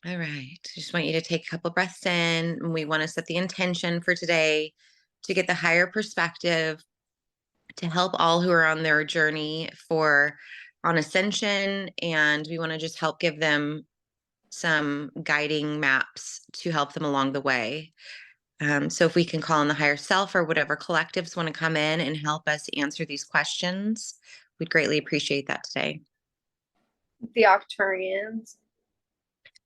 All right. Just want you to take a couple breaths in. And we want to set the intention for today to get the higher perspective to help all who are on their journey for on ascension. And we want to just help give them some guiding maps to help them along the way. So if we can call on the higher self or whatever collectives want to come in and help us answer these questions, we'd greatly appreciate that today. The Octurians.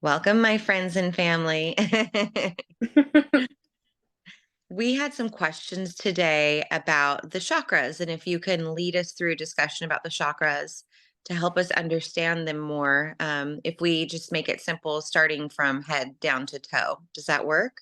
Welcome, my friends and family. We had some questions today about the chakras, and if you can lead us through a discussion about the chakras to help us understand them more, if we just make it simple, starting from head down to toe, does that work?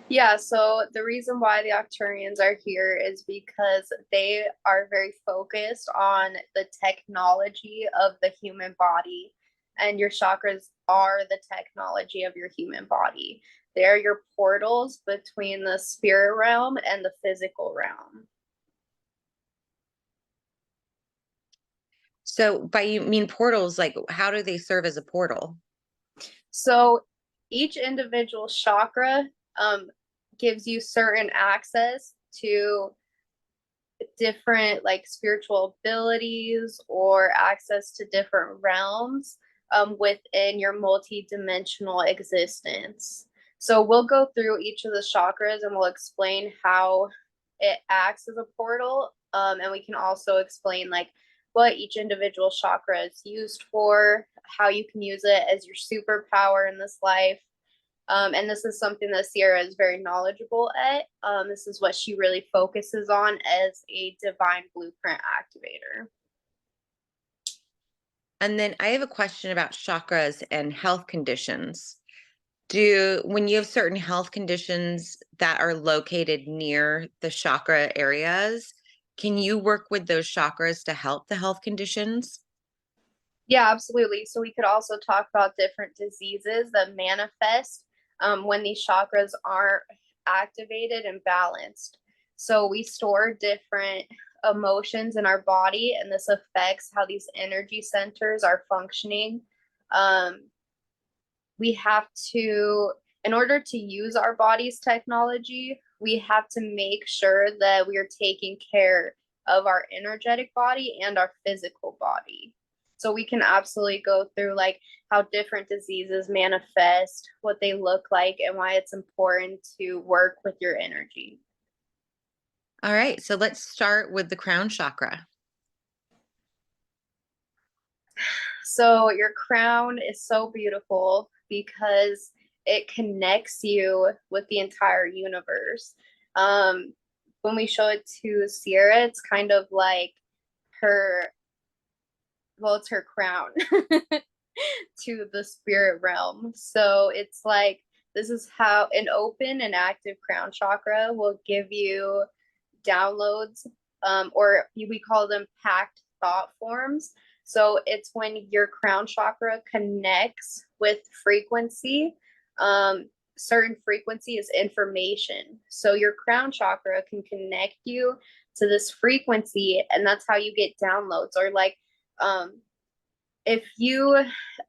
Yeah, so the reason why the Octurians are here is because they are very focused on the technology of the human body, and your chakras are the technology of your human body. They're your portals between the spirit realm and the physical realm. So, by you mean portals, like how do they serve as a portal? So each individual chakra um, gives you certain access to different like spiritual abilities or access to different realms within your multi-dimensional existence. So we'll go through each of the chakras and we'll explain how it acts as a portal, and we can also explain like what each individual chakra is used for, how you can use it as your superpower in this life. And this is something that Ceirra is very knowledgeable at. This is what she really focuses on as a divine blueprint activator. And then I have a question about chakras and health conditions. When you have certain health conditions that are located near the chakra areas, can you work with those chakras to help the health conditions? Yeah, absolutely. So we could also talk about different diseases that manifest when these chakras aren't activated and balanced. So we store different emotions in our body, and this affects how these energy centers are functioning. Um, we have to, in order to use our body's technology, we have to make sure that we are taking care of our energetic body and our physical body. So we can absolutely go through like how different diseases manifest, what they look like, and why it's important to work with your energy. All right, so let's start with the crown chakra. So your crown is so beautiful because it connects you with the entire universe. When we show it to Ceirra, it's kind of like her, well, it's her crown to the spirit realm. So it's like this is how an open and active crown chakra will give you downloads, or we call them packed thought forms. So it's when your crown chakra connects with frequency. Certain frequency is information. So your crown chakra can connect you to this frequency, and that's how you get downloads. Or like, if you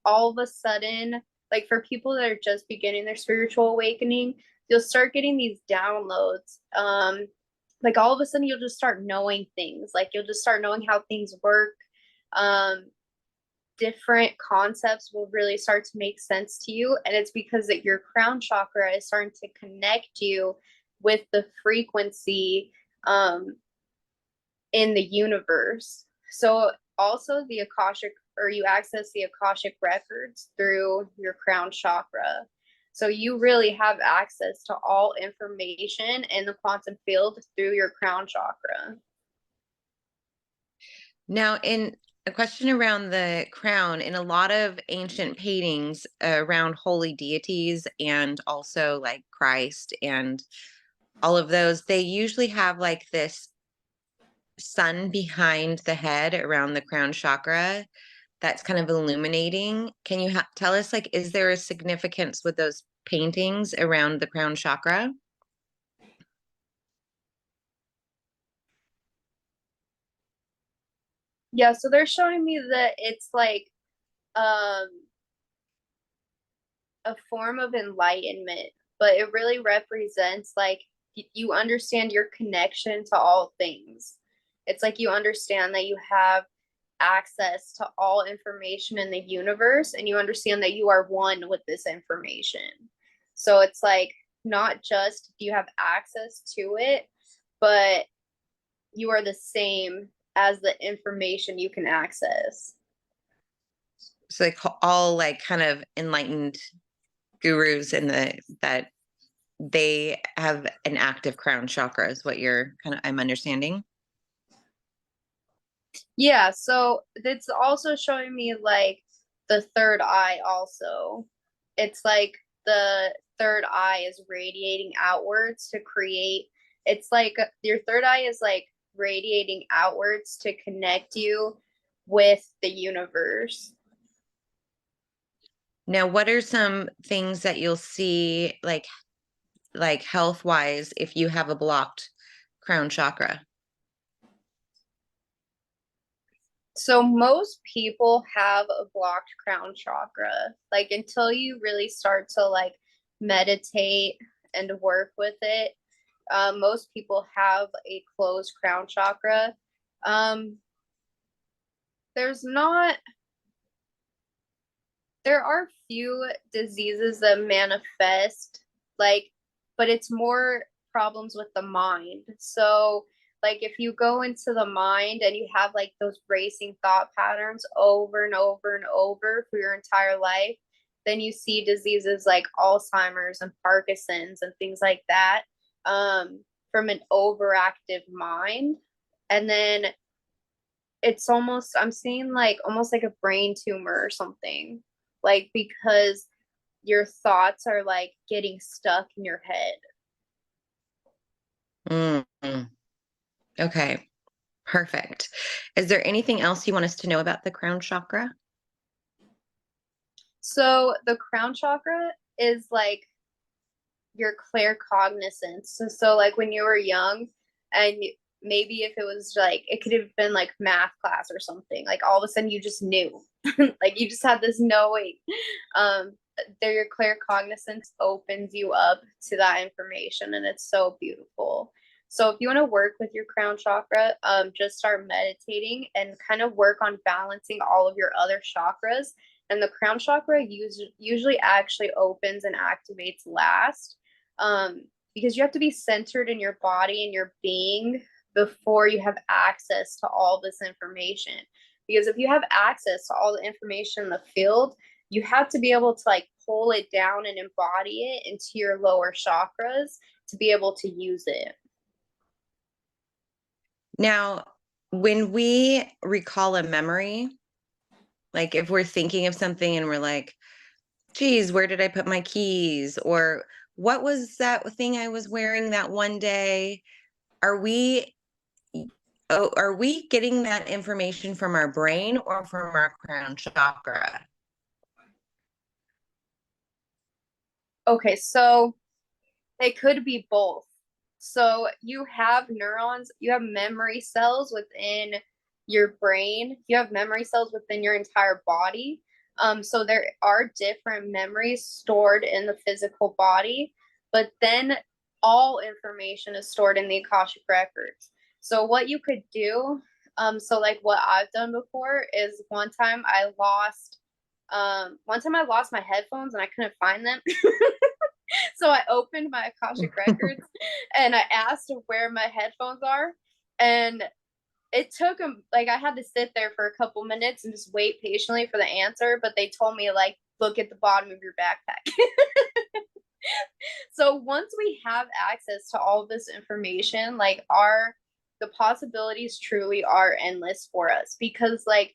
all of a sudden, like for people that are just beginning their spiritual awakening, you'll start getting these downloads. Like all of a sudden you'll just start knowing things, like you'll just start knowing how things work. um Different concepts will really start to make sense to you, and it's because that your crown chakra is starting to connect you with the frequency um in the universe. So also the akashic, or you access the akashic records through your crown chakra. So you really have access to all information in the quantum field through your crown chakra. Now, in a question around the crown, in a lot of ancient paintings around holy deities and also like Christ and all of those, they usually have like this sun behind the head around the crown chakra that's kind of illuminating. Can you tell us, like, is there a significance with those paintings around the crown chakra? Yeah, so they're showing me that it's like um a form of enlightenment, but it really represents like you understand your connection to all things. It's like you understand that you have access to all information in the universe, and you understand that you are one with this information. So it's like not just do you have access to it, but you are the same as the information you can access. So like all like kind of enlightened gurus in that they have an active crown chakra is what you're kind of I'm understanding. Yeah, so it's also showing me like the third eye also. It's like the third eye is radiating outwards to create, it's like your third eye is like radiating outwards to connect you with the universe. Now, what are some things that you'll see like health wise if you have a blocked crown chakra? So most people have a blocked crown chakra. Like until you really start to like meditate and work with it, most people have a closed crown chakra. Um, there's not, there are few diseases that manifest like, but it's more problems with the mind. So, like, if you go into the mind and you have like those racing thought patterns over and over and over for your entire life, then you see diseases like Alzheimer's and Parkinson's and things like that, from an overactive mind. And then it's almost, I'm seeing like almost like a brain tumor or something, like because your thoughts are like getting stuck in your head. Mm, okay, perfect. Is there anything else you want us to know about the crown chakra? So the crown chakra is like your claircognizance. So like when you were young, and maybe if it was like, it could have been like math class or something, like all of a sudden you just knew, like you just had this knowing. Um, there, your claircognizance opens you up to that information, and it's so beautiful. So if you want to work with your crown chakra, just start meditating and kind of work on balancing all of your other chakras. And the crown chakra usually actually opens and activates last, because you have to be centered in your body and your being before you have access to all this information. Because if you have access to all the information in the field, you have to be able to like pull it down and embody it into your lower chakras to be able to use it. Now, when we recall a memory, like if we're thinking of something and we're like, geez, where did I put my keys? Or what was that thing I was wearing that one day? Are we are we getting that information from our brain or from our crown chakra? Okay, so it could be both. So you have neurons, you have memory cells within your brain, you have memory cells within your entire body. So there are different memories stored in the physical body, but then all information is stored in the Akashic records. So what you could do, so like what I've done before is one time I lost my headphones and I couldn't find them. So I opened my Akashic records and I asked where my headphones are. And it took them, like, I had to sit there for a couple minutes and just wait patiently for the answer. But they told me, like, look at the bottom of your backpack. So once we have access to all of this information, like, the possibilities truly are endless for us, because, like,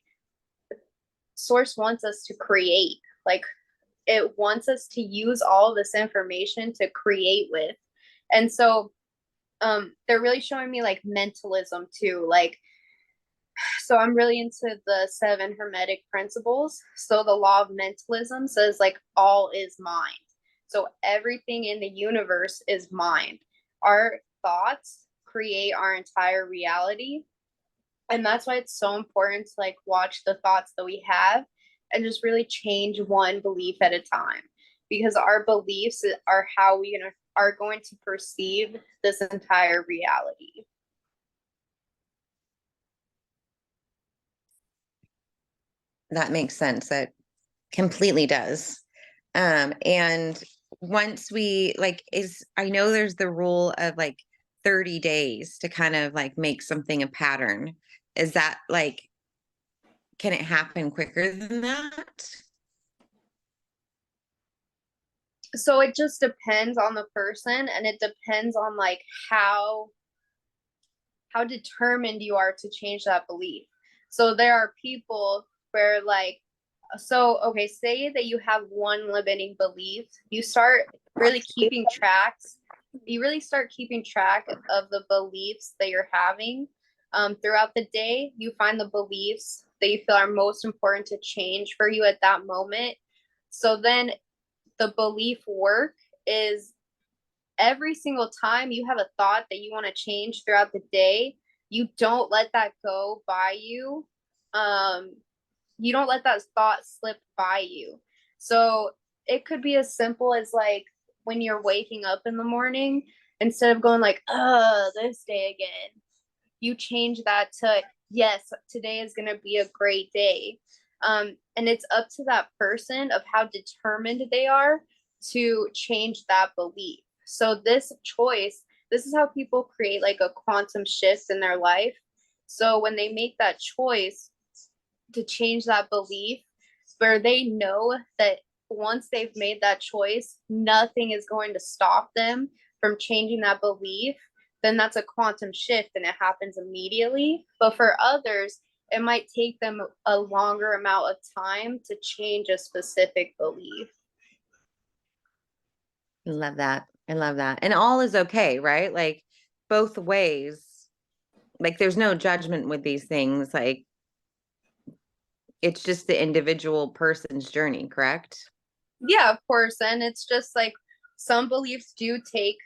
Source wants us to create. Like, it wants us to use all of this information to create with. And so they're really showing me like mentalism too. Like, so I'm really into the 7 hermetic principles. So the law of mentalism says like all is mind. So everything in the universe is mind. Our thoughts create our entire reality. And that's why it's so important to watch the thoughts that we have and just really change one belief at a time. because our beliefs are how we are going to perceive this entire reality. That makes sense. That completely does. And once we like I know there's the rule of like 30 days to kind of like make something a pattern. Is that like, can it happen quicker than that? So it just depends on the person, and it depends on like how determined you are to change that belief. So there are people where like, so okay, say that you have one limiting belief, you start really keeping tracks you really start keeping track of the beliefs that you're having throughout the day. You find the beliefs that you feel are most important to change for you at that moment. So then the belief work is every single time you have a thought that you want to change throughout the day, you don't let that go by you. You don't let that thought slip by you. So it could be as simple as like when you're waking up in the morning, instead of going like, this day again, you change that to, yes, today is going to be a great day. And it's up to that person of how determined they are to change that belief. So this choice, this is how people create like a quantum shift in their life. So when they make that choice to change that belief, where they know that once they've made that choice, nothing is going to stop them from changing that belief, then that's a quantum shift and it happens immediately. But for others, it might take them a longer amount of time to change a specific belief. I love that. I love that. And all is okay, right? Like both ways. Like there's no judgment with these things. Like it's just the individual person's journey, correct? Yeah, of course. And it's just like some beliefs do take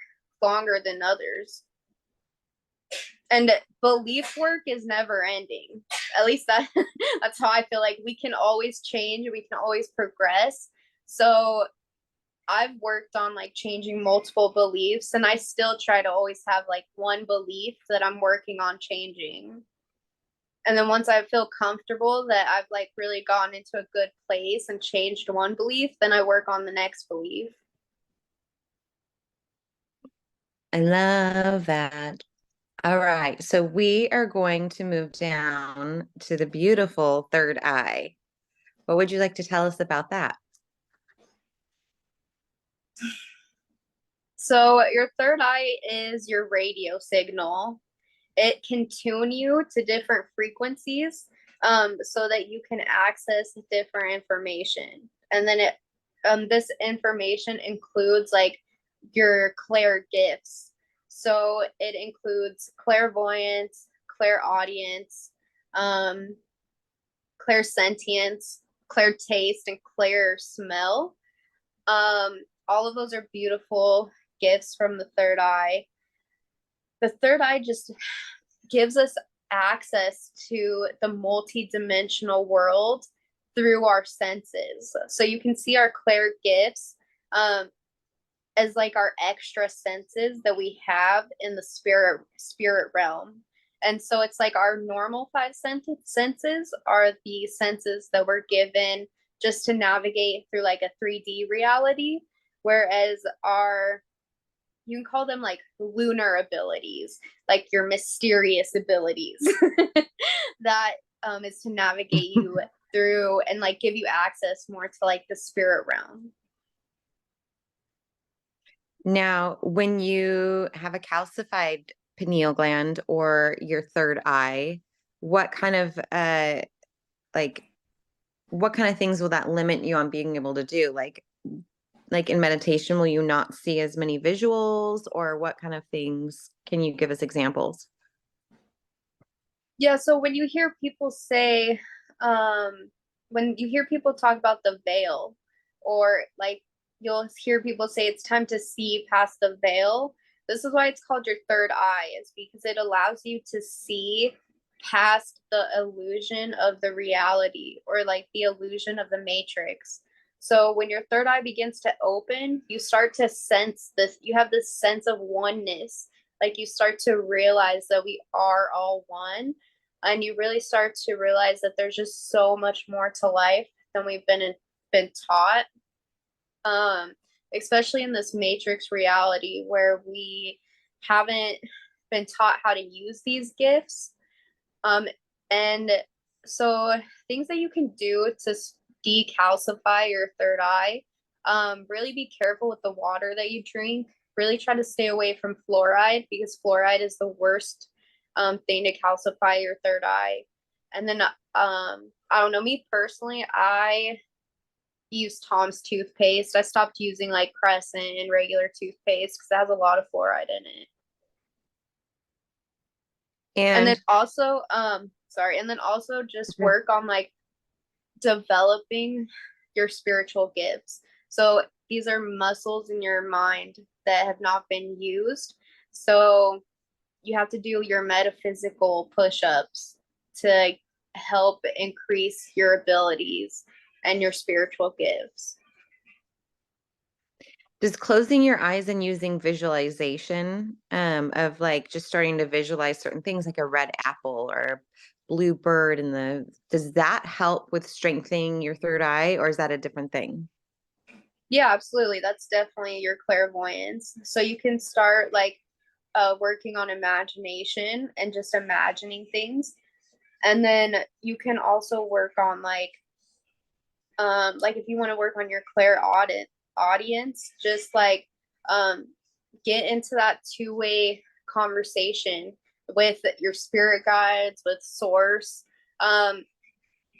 longer than others. And belief work is never ending. At least that's how I feel. Like we can always change, we can always progress. So I've worked on like changing multiple beliefs, and I still try to always have like one belief that I'm working on changing. And then once I feel comfortable that I've like really gotten into a good place and changed one belief, then I work on the next belief. I love that. All right. So we are going to move down to the beautiful third eye. What would you like to tell us about that? So your third eye is your radio signal. It can tune you to different frequencies, so that you can access different information. And then this information includes like your clair gifts. So it includes clairvoyance, clairaudience, um, clairsentience, clair taste, and clair smell. All of those are beautiful gifts from the third eye. The third eye just gives us access to the multi-dimensional world through our senses. So you can see our clair gifts as like our extra senses that we have in the spirit realm. And so it's like our normal five senses are the senses that we're given just to navigate through like a 3D reality, whereas our, you can call them like lunar abilities, like your mysterious abilities that is to navigate you through and like give you access more to like the spirit realm. Now, when you have a calcified pineal gland or your third eye, what kind of like what kind of things will that limit you on being able to do? Like in meditation, will you not see as many visuals, or what kind of things? Can you give us examples? Yeah, so when you hear people say, when you hear people talk about the veil, or like you'll hear people say it's time to see past the veil, this is why it's called your third eye, is because it allows you to see past the illusion of the reality, or like the illusion of the matrix. So when your third eye begins to open, you start to sense this, you have this sense of oneness. Like you start to realize that we are all one. And you really start to realize that there's just so much more to life than we've been taught. Um, Especially in this matrix reality where we haven't been taught how to use these gifts. And so things that you can do to decalcify your third eye, really be careful with the water that you drink. Really try to stay away from fluoride because fluoride is the worst thing to calcify your third eye. And then I don't know, me personally, I use Tom's toothpaste. I stopped using like Crescent and regular toothpaste because it has a lot of fluoride in it. And then And also, and then also just work on like developing your spiritual gifts. So these are muscles in your mind that have not been used. So you have to do your metaphysical push-ups to help increase your abilities and your spiritual gifts. does closing your eyes and using visualization of like just starting to visualize certain things like a red apple or a blue bird and does that help with strengthening your third eye, or is that a different thing? Yeah, absolutely. That's definitely your clairvoyance. So you can start like working on imagination and just imagining things. And then you can also work on like if you want to work on your audience, just like um get into that two-way conversation with your spirit guides, with source.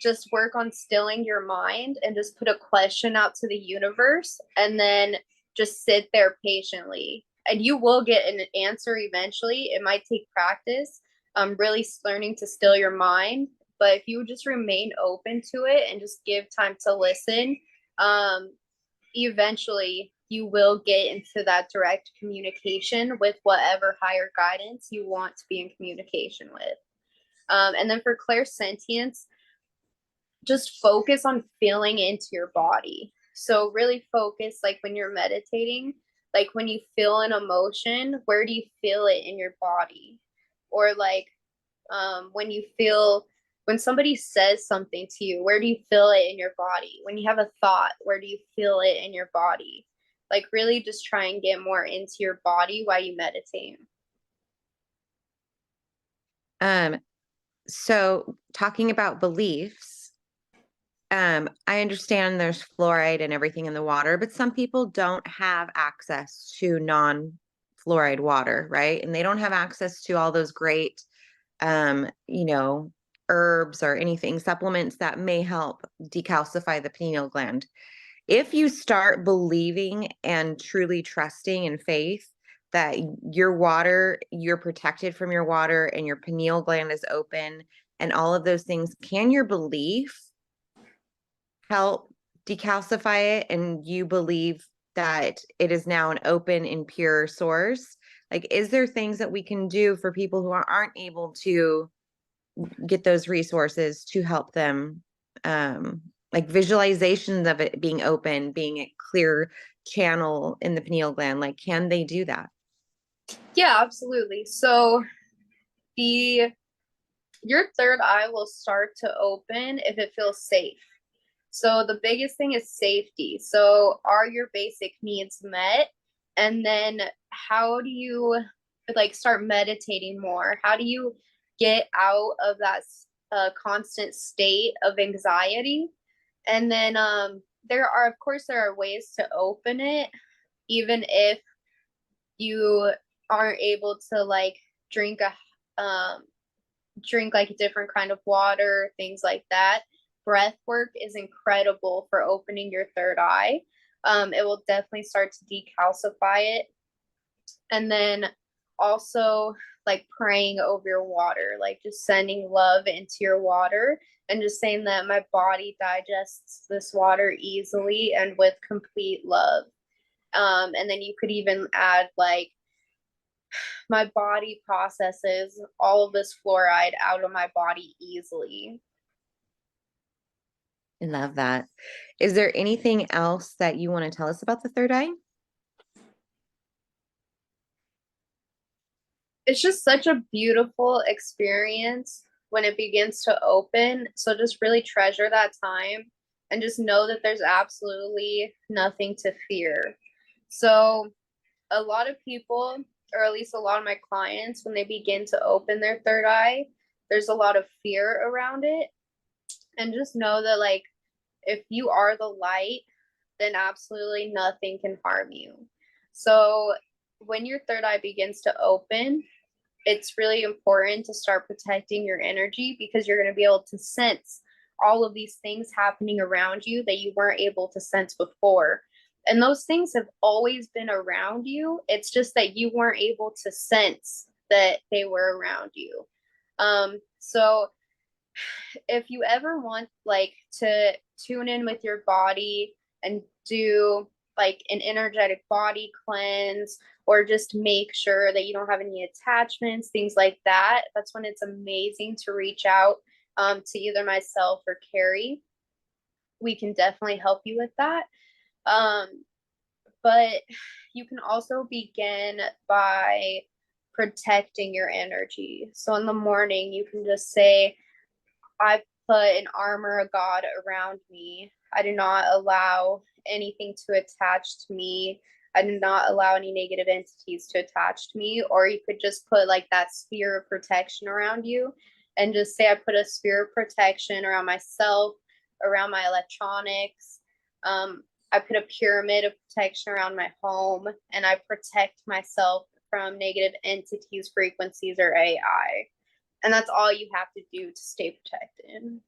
Just work on stilling your mind and just put a question out to the universe and then just sit there patiently. And you will get an answer eventually. It might take practice, really learning to still your mind. But if you just remain open to it and just give time to listen, um, eventually you will get into that direct communication with whatever higher guidance you want to be in communication with. And then for clairsentience, just focus on feeling into your body. So really focus like when you're meditating, like when you feel an emotion, where do you feel it in your body? Or like when you feel when somebody says something to you, where do you feel it in your body? When you have a thought, where do you feel it in your body? Like really just try and get more into your body while you meditate. um so talking about beliefs, I understand there's fluoride and everything in the water, but some people don't have access to non-fluoride water, right? And they don't have access to all those great, you know, herbs or anything, supplements that may help decalcify the pineal gland. If you start believing and truly trusting in faith that your water, you're protected from your water and your pineal gland is open and all of those things, can your belief help decalcify it and you believe that it is now an open and pure source? Like, is there things that we can do for people who aren't able to get those resources to help them? Like visualizations of it being open, being a clear channel in the pineal gland. Like, can they do that? Yeah, absolutely. So the your third eye will start to open if it feels safe. So the biggest thing is safety. So are your basic needs met? And then how do you like start meditating more? How do you get out of that constant state of anxiety? And then there are ways to open it, even if you aren't able to like drink like a different kind of water, things like that. Breath work is incredible for opening your third eye. It will definitely start to decalcify it. And then also like praying over your water, like just sending love into your water and just saying that my body digests this water easily and with complete love. And then you could even add like my body processes all of this fluoride out of my body easily. I love that. Is there anything else that you want to tell us about the third eye? It's just such a beautiful experience when it begins to open. So just really treasure that time and just know that there's absolutely nothing to fear. So a lot of people, or at least a lot of my clients, when they begin to open their third eye, there's a lot of fear around it. And just know that, like, if you are the light, then absolutely nothing can harm you. So when your third eye begins to open, it's really important to start protecting your energy, because you're going to be able to sense all of these things happening around you that you weren't able to sense before. And those things have always been around you. It's just that you weren't able to sense that they were around you. So if you ever want, like, to tune in with your body and do like an energetic body cleanse, or just make sure that you don't have any attachments, things like that, that's when it's amazing to reach out to either myself or Carrie. We can definitely help you with that. Um, but you can also begin by protecting your energy. So in the morning, you can just say, I put an armor of God around me. I do not allow anything to attach to me. I do not allow any negative entities to attach to me. Or you could just put like that sphere of protection around you and just say, I put a sphere of protection around myself, around my electronics. I put a pyramid of protection around my home, and I protect myself from negative entities, frequencies, or AI. And that's all you have to do to stay protected.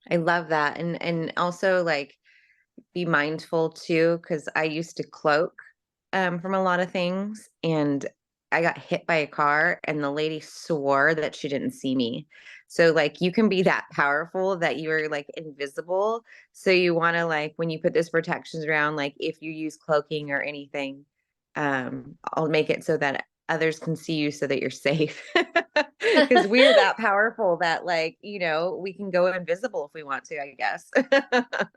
I love that. And also like be mindful too, because I used to cloak from a lot of things, and I got hit by a car and the lady swore that she didn't see me. So like you can be that powerful that you're like invisible. So you want to, like, when you put those protections around, like if you use cloaking or anything, I'll make it so that others can see you so that you're safe. Because we're that powerful that, like, we can go invisible if we want to, I guess.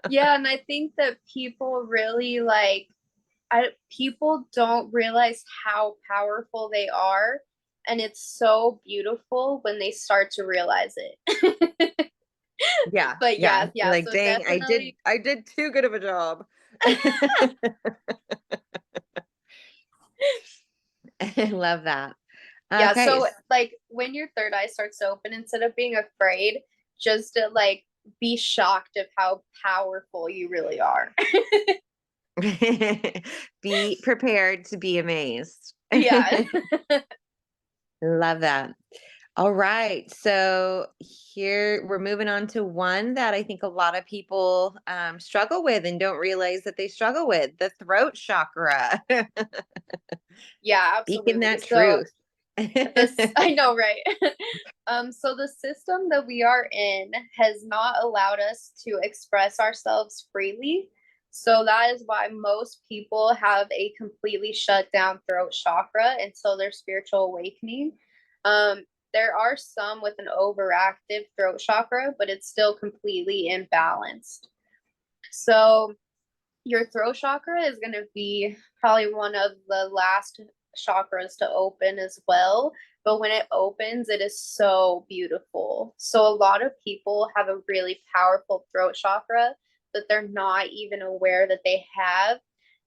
Yeah, and I think that people really people don't realize how powerful they are, and it's so beautiful when they start to realize it. Yeah, But yeah. You're yeah, like, so dang, I did definitely. I did too good of a job. I love that. Yeah, Okay. so like when your third eye starts to open, instead of being afraid, just to like be shocked of how powerful you really are. Be prepared to be amazed. Yeah. Love that. All right. So here we're moving on to one that I think a lot of people struggle with and don't realize that they struggle with, the throat chakra. Yeah, Speaking absolutely. that So truth. this, I know, right? So the system that we are in has not allowed us to express ourselves freely. So that is why most people have a completely shut down throat chakra until their spiritual awakening. Um, there are some with an overactive throat chakra, but it's still completely imbalanced. So your throat chakra is going to be probably one of the last chakras to open as well. But when it opens, it is so beautiful. So a lot of people have a really powerful throat chakra that they're not even aware that they have.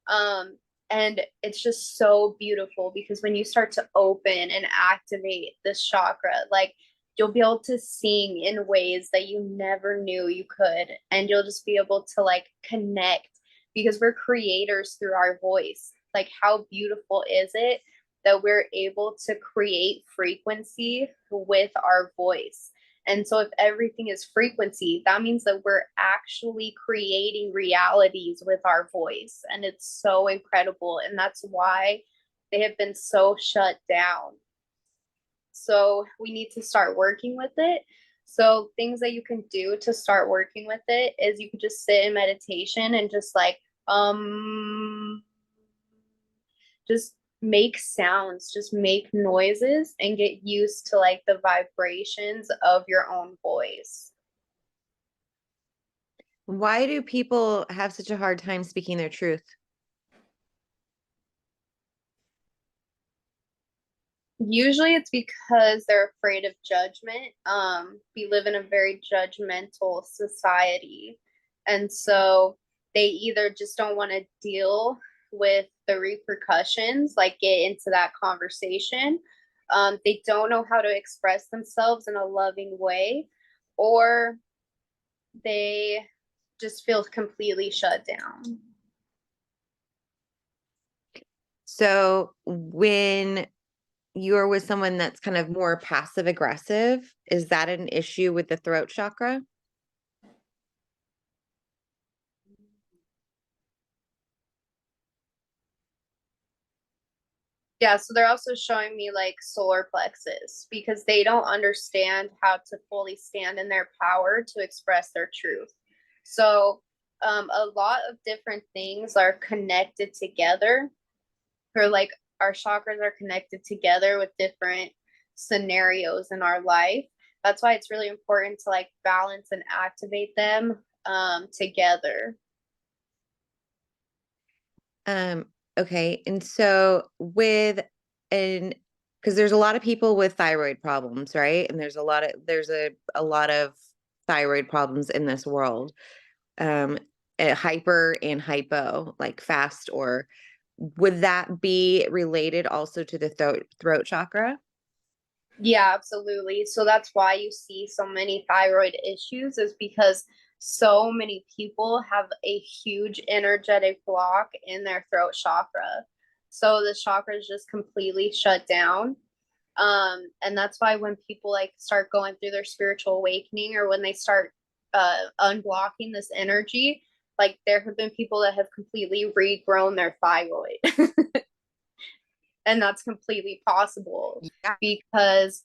Um, and it's just so beautiful because when you start to open and activate this chakra, like, you'll be able to sing in ways that you never knew you could. And you'll just be able to like connect, because we're creators through our voice. Like, how beautiful is it that we're able to create frequency with our voice? And so, if everything is frequency, that means that we're actually creating realities with our voice. And it's so incredible. And that's why they have been so shut down. So, we need to start working with it. So, things that you can do to start working with it is you can just sit in meditation and just like, just make sounds, just make noises and get used to like the vibrations of your own voice. Why do people have such a hard time speaking their truth? Usually it's because they're afraid of judgment. We live in a very judgmental society. And so they either just don't want to deal with the repercussions, like get into that conversation. They don't know how to express themselves in a loving way, or they just feel completely shut down. So when you're with someone that's kind of more passive aggressive, is that an issue with the throat chakra? Yeah, so they're also showing me like solar plexus because they don't understand how to fully stand in their power to express their truth. So, a lot of different things are connected together, or like our chakras are connected together with different scenarios in our life. That's why it's really important to like balance and activate them together. Um, okay. And so with an because there's a lot of people with thyroid problems, right? And there's a lot of thyroid problems in this world. Um, hyper and hypo, like fast or would that be related also to the throat chakra? Yeah, absolutely. So that's why you see so many thyroid issues, is because so many people have a huge energetic block in their throat chakra. So the chakra is just completely shut down. And that's why when people like start going through their spiritual awakening, or when they start unblocking this energy, like there have been people that have completely regrown their thyroid. And that's completely possible Yeah. because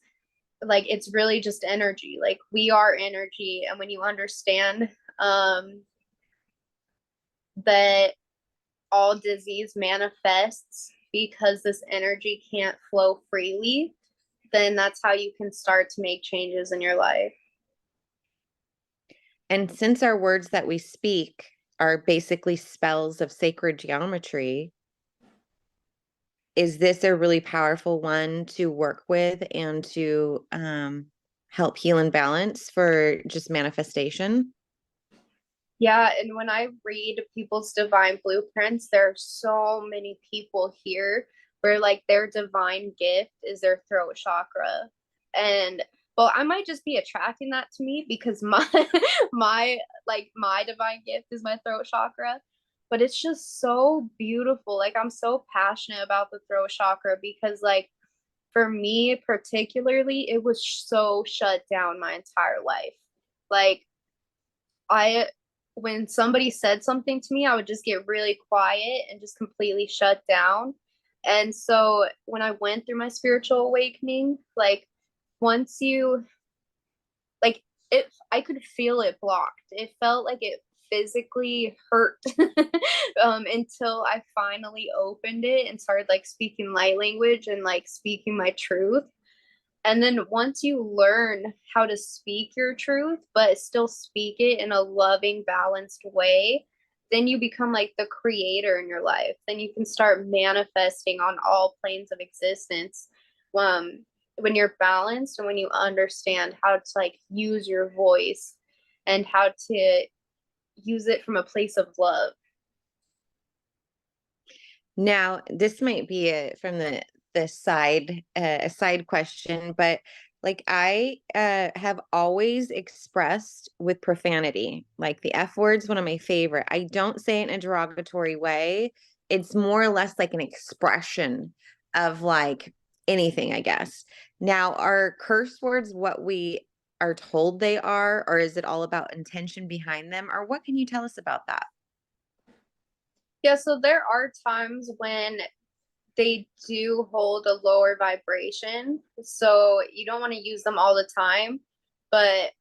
like it's really just energy. Like we are energy, and when you understand that all disease manifests because this energy can't flow freely, then that's how you can start to make changes in your life. And since our words that we speak are basically spells of sacred geometry, is this a really powerful one to work with and to help heal and balance for just manifestation? Yeah, and when I read people's divine blueprints, there are so many people here where like their divine gift is their throat chakra. And well, I might just be attracting that to me because my my divine gift is my throat chakra. But it's just so beautiful. Like I'm so passionate about the throat chakra because like for me particularly, it was so shut down my entire life. Like I when somebody said something to me, I would just get really quiet and just completely shut down. And so when I went through my spiritual awakening, like once you like it, I could feel it blocked. It felt like it physically hurt until I finally opened it and started like speaking light language and like speaking my truth. And then once you learn how to speak your truth, but still speak it in a loving, balanced way, then you become like the creator in your life. Then you can start manifesting on all planes of existence. Um, when you're balanced and when you understand how to like use your voice and how to use it from a place of love. Now, this might be from the side a side question, but like I have always expressed with profanity. Like the F word's one of my favorite. I don't say it in a derogatory way. It's more or less like an expression of like anything, I guess. Now, are curse words what we are told they are, or is it all about intention behind them? Or what can you tell us about that? Yeah, so there are times when they do hold a lower vibration. So you don't want to use them all the time. But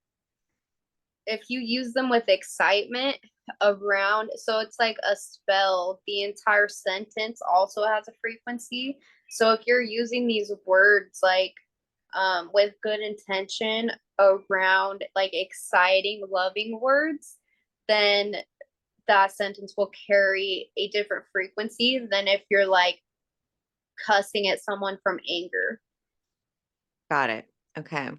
if you use them with excitement around, so it's like a spell, the entire sentence also has a frequency. So if you're using these words like with good intention around like exciting, loving words, then that sentence will carry a different frequency than if you're like cussing at someone from anger. Got it. Okay.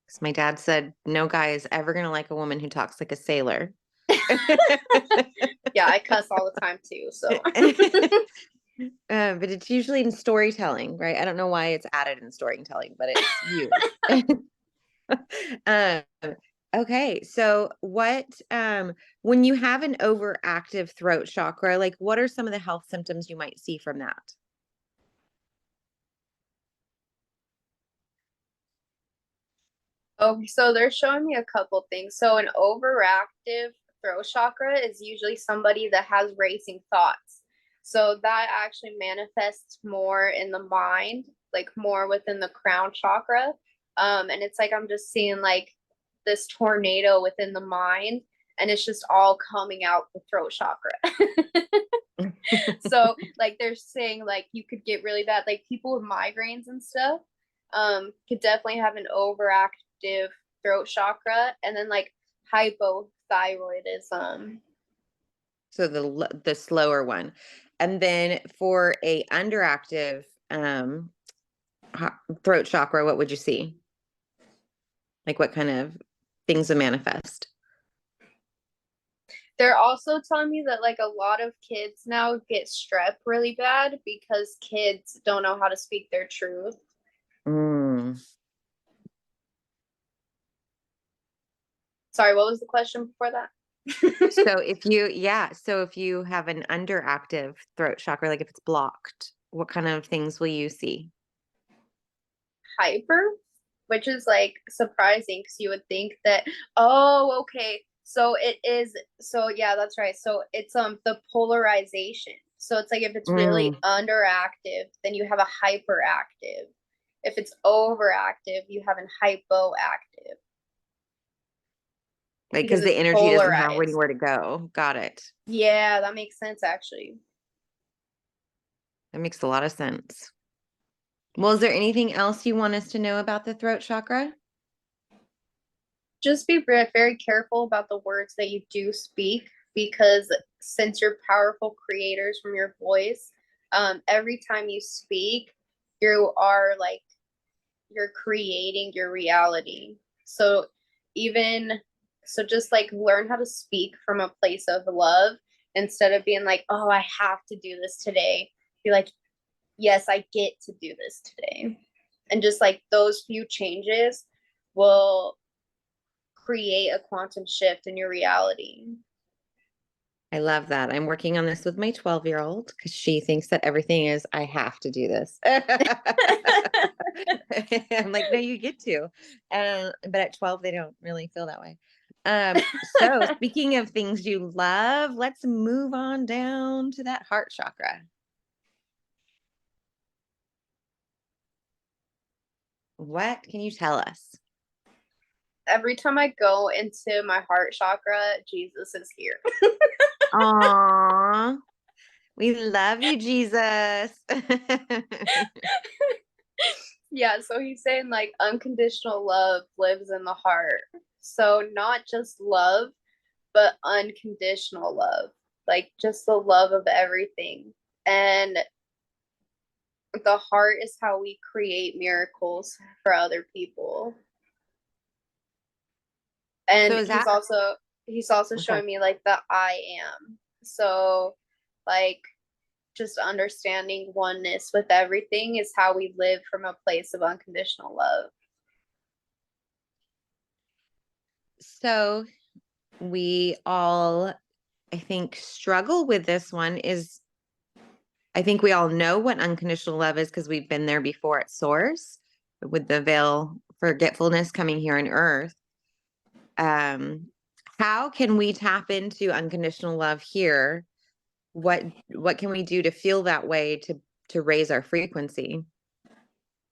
Because my dad said no guy is ever going to like a woman who talks like a sailor. Yeah, I cuss all the time too. So But it's usually in storytelling, right? I don't know why it's added in storytelling, but it's used. um, okay. So when you have an overactive throat chakra, like what are some of the health symptoms you might see from that? okay, so they're showing me a couple things. So an overactive throat chakra is usually somebody that has racing thoughts. So that actually manifests more in the mind, like more within the crown chakra. And it's like I'm just seeing like this tornado within the mind, and it's just all coming out the throat chakra. So like they're saying like you could get really bad, like people with migraines and stuff could definitely have an overactive throat chakra, and then like hypothyroidism. So the slower one. And then for a underactive throat chakra, what would you see? Like what kind of things would manifest? They're also telling me that like a lot of kids now get strep really bad because kids don't know how to speak their truth. Mm. Sorry, what was the question before that? So if you have an underactive throat chakra, like if it's blocked, what kind of things will you see? Hyper, which is like surprising because you would think that, oh, okay. So it is, so yeah, that's right. So it's the polarization. So it's like if it's really Mm. underactive, then you have a hyperactive. If it's overactive, you have an hypoactive Like because because the it's energy doesn't have polarized. anywhere to go. Got it. Yeah, that makes sense actually. That makes a lot of sense. Well, is there anything else you want us to know about the throat chakra? Just be very careful about the words that you do speak, because since you're powerful creators from your voice, every time you speak, you are like you're creating your reality. So even so just like learn how to speak from a place of love instead of being like, oh, I have to do this today. Be like, yes, I get to do this today. And just like those few changes will create a quantum shift in your reality. I love that. I'm working on this with my 12-year-old because she thinks that everything is, I have to do this. I'm like, no, you get to. But at 12, they don't really feel that way. So speaking of things you love, let's move on down to that heart chakra. What can you tell us? Every time I go into my heart chakra, Jesus is here. Aw, we love you, Jesus. Yeah, so he's saying like unconditional love lives in the heart. So not just love, but unconditional love. Like just the love of everything. And the heart is how we create miracles for other people. So And is that he's also okay? showing me like the I am. So like just understanding oneness with everything is how we live from a place of unconditional love. So we all, I think, struggle with this one is I think we all know what unconditional love is because we've been there before at source with the veil forgetfulness coming here on earth. Um, how can we tap into unconditional love here? What can we do to feel that way to raise our frequency?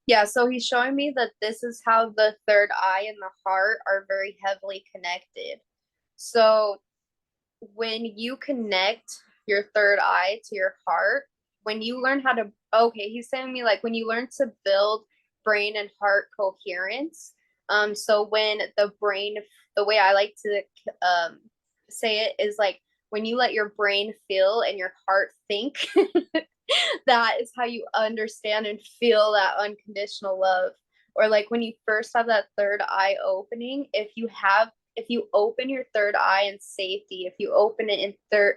Yeah, so he's showing me that this is how the third eye and the heart are very heavily connected. So when you connect your third eye to your heart, when you learn how to, okay, he's saying me like when you learn to build brain and heart coherence. So when the brain, the way I like to say it is like when you let your brain feel and your heart think, that is how you understand and feel that unconditional love. Or like when you first have that third eye opening, if you open your third eye in safety, if you open it in third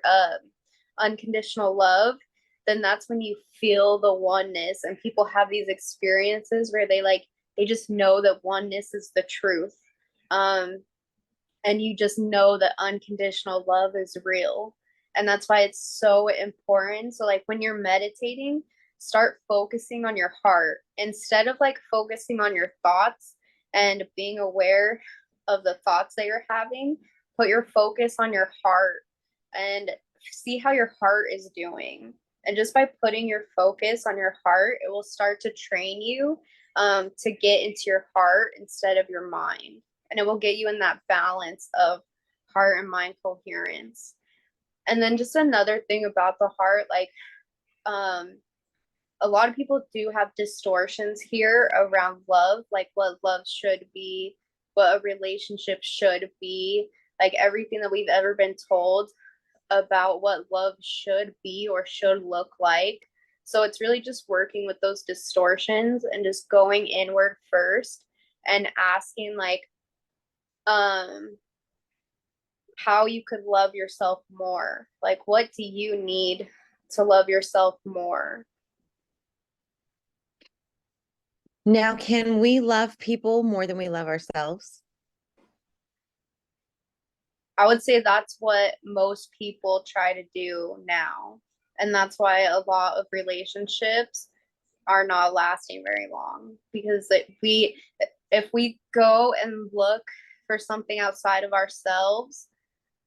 unconditional love, then that's when you feel the oneness. And people have these experiences where they just know that oneness is the truth. Um, and you just know that unconditional love is real. And that's why it's so important. So, like, when you're meditating, start focusing on your heart instead of like focusing on your thoughts and being aware of the thoughts that you're having. Put your focus on your heart and see how your heart is doing. And just by putting your focus on your heart, it will start to train you to get into your heart instead of your mind. And it will get you in that balance of heart and mind coherence. And then just another thing about the heart, like a lot of people do have distortions here around love, like what love should be, what a relationship should be, like everything that we've ever been told about what love should be or should look like. So it's really just working with those distortions and just going inward first and asking like how you could love yourself more. Like what do you need to love yourself more? Now, can we love people more than we love ourselves? I would say that's what most people try to do now. And that's why a lot of relationships are not lasting very long because if we go and look for something outside of ourselves,